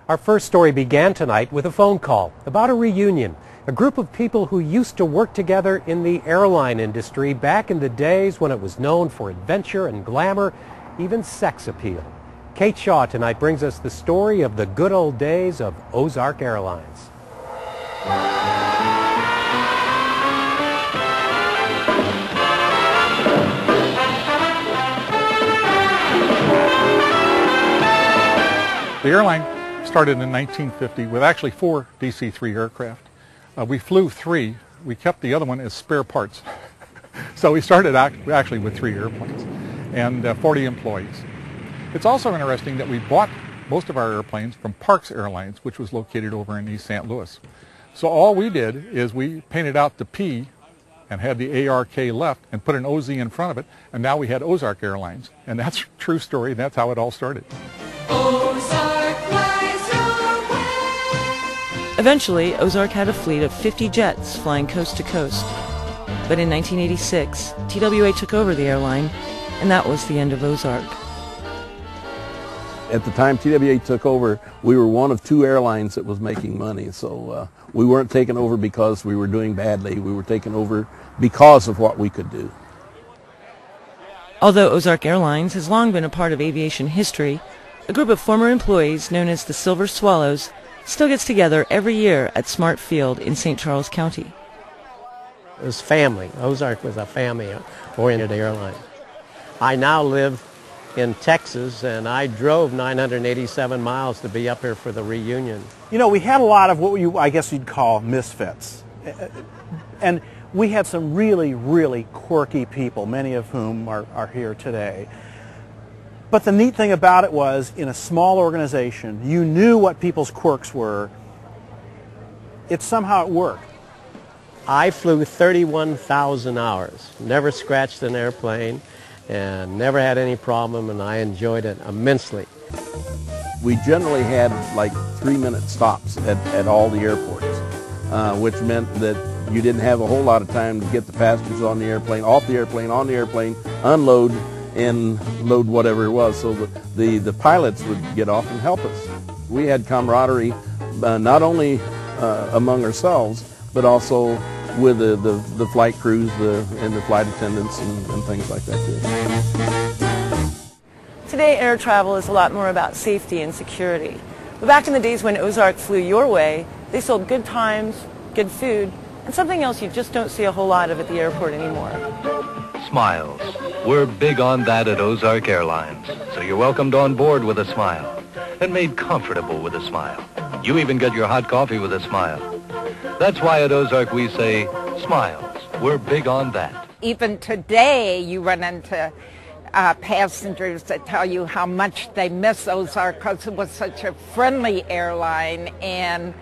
Our first story began tonight with a phone call about a reunion. A group of people who used to work together in the airline industry back in the days when it was known for adventure and glamour, even sex appeal. Kate Shaw tonight brings us the story of the good old days of Ozark Airlines. The airline started in 1950 with actually 4 DC-3 aircraft. We flew 3. We kept the other one as spare parts. So we started actually with 3 airplanes and 40 employees. It's also interesting that we bought most of our airplanes from Parks Airlines, which was located over in East St. Louis. So all we did is we painted out the P and had the ARK left and put an OZ in front of it, and now we had Ozark Airlines. And that's a true story, and that's how it all started. Eventually, Ozark had a fleet of 50 jets flying coast to coast. But in 1986, TWA took over the airline, and that was the end of Ozark. At the time TWA took over, we were one of 2 airlines that was making money. So we weren't taken over because we were doing badly. We were taken over because of what we could do. Although Ozark Airlines has long been a part of aviation history, a group of former employees known as the Silver Swallows still gets together every year at Smart Field in St. Charles County. It was family. Ozark was a family-oriented airline. I now live in Texas, and I drove 987 miles to be up here for the reunion. You know, we had a lot of what I guess you'd call misfits. And we had some really, really quirky people, many of whom are here today. But the neat thing about it was, in a small organization, you knew what people's quirks were. Somehow it worked. I flew 31,000 hours, never scratched an airplane, and never had any problem, and I enjoyed it immensely. We generally had like 3-minute stops at all the airports, which meant that you didn't have a whole lot of time to get the passengers on the airplane, off the airplane, on the airplane, unload, and load whatever it was, so the pilots would get off and help us. We had camaraderie not only among ourselves, but also with the flight crews and the flight attendants and things like that too. Today, air travel is a lot more about safety and security. But back in the days when Ozark flew your way, they sold good times, good food, and something else you just don't see a whole lot of at the airport anymore. Smiles. We're big on that at Ozark Airlines. So you're welcomed on board with a smile and made comfortable with a smile. You even get your hot coffee with a smile. That's why at Ozark we say, smiles. We're big on that. Even today you run into passengers that tell you how much they miss Ozark because it was such a friendly airline, and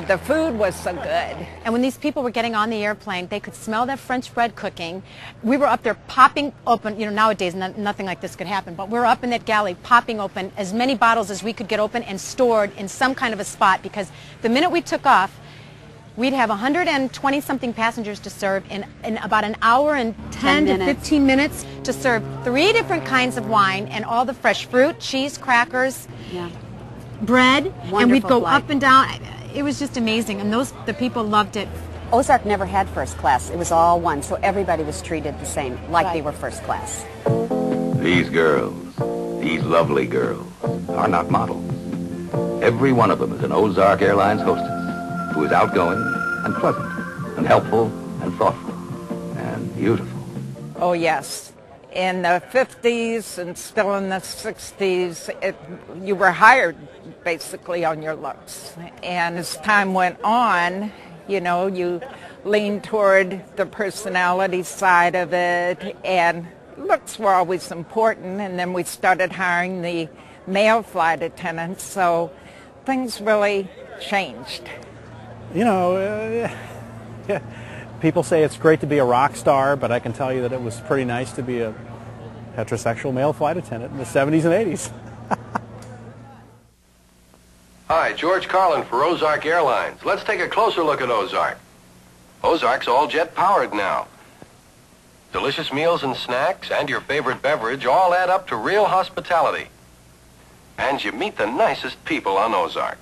the food was so good. And when these people were getting on the airplane, they could smell that French bread cooking. We were up there popping open, you know, nowadays nothing like this could happen, but we were up in that galley popping open as many bottles as we could get open and stored in some kind of a spot, because the minute we took off, we'd have 120-something passengers to serve in about an hour and 10 to 15 minutes to serve 3 different kinds of wine and all the fresh fruit, cheese, crackers, bread, wonderful, and we'd go flight up and down. It was just amazing, and the people loved it. Ozark never had first class. It was all one, so everybody was treated the same, like they were first class. These girls, these lovely girls, are not models. Every one of them is an Ozark Airlines hostess who is outgoing and pleasant and helpful and thoughtful and beautiful. Oh, yes. In the 50s and still in the 60s, you were hired basically on your looks. And as time went on, you know, you leaned toward the personality side of it, and looks were always important. And then we started hiring the male flight attendants, so things really changed. You know, people say it's great to be a rock star, but I can tell you that it was pretty nice to be a heterosexual male flight attendant in the 70s and 80s. Hi, George Carlin for Ozark Airlines. Let's take a closer look at Ozark. Ozark's all jet-powered now. Delicious meals and snacks and your favorite beverage all add up to real hospitality. and you meet the nicest people on Ozark.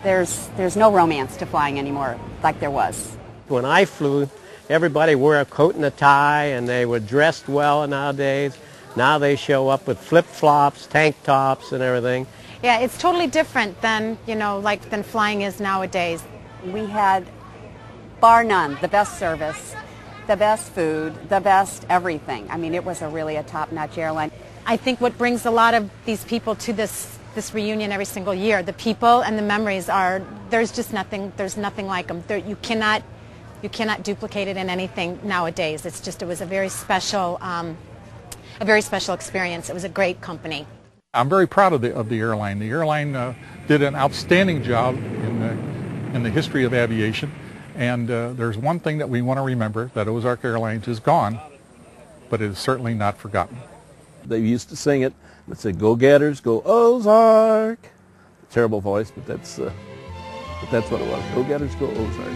There's no romance to flying anymore like there was. When I flew, everybody wore a coat and a tie, and they were dressed well nowadays. Now they show up with flip-flops, tank tops, and everything. Yeah, it's totally different than, than flying is nowadays. We had, bar none, the best service, the best food, the best everything. I mean, it was really a top-notch airline. I think what brings a lot of these people to this reunion every single year, the people and the memories there's nothing like them. You cannot duplicate it in anything nowadays. It was a very special experience. It was a great company. I'm very proud of the airline. The airline did an outstanding job in the history of aviation, and there's one thing that we want to remember, that Ozark Airlines is gone, but it is certainly not forgotten. They used to sing it. They'd say, "Go Getters, go Ozark." Terrible voice, but that's what it was. Go Getters, go Ozark.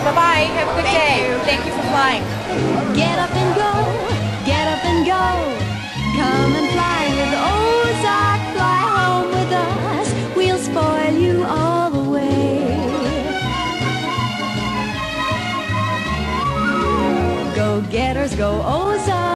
Bye-bye. Have a good day. Thank you for flying. Get up and go. Get up and go. Come and fly with Ozark. Fly home with us. We'll spoil you all the way. Go Getters, go Ozark.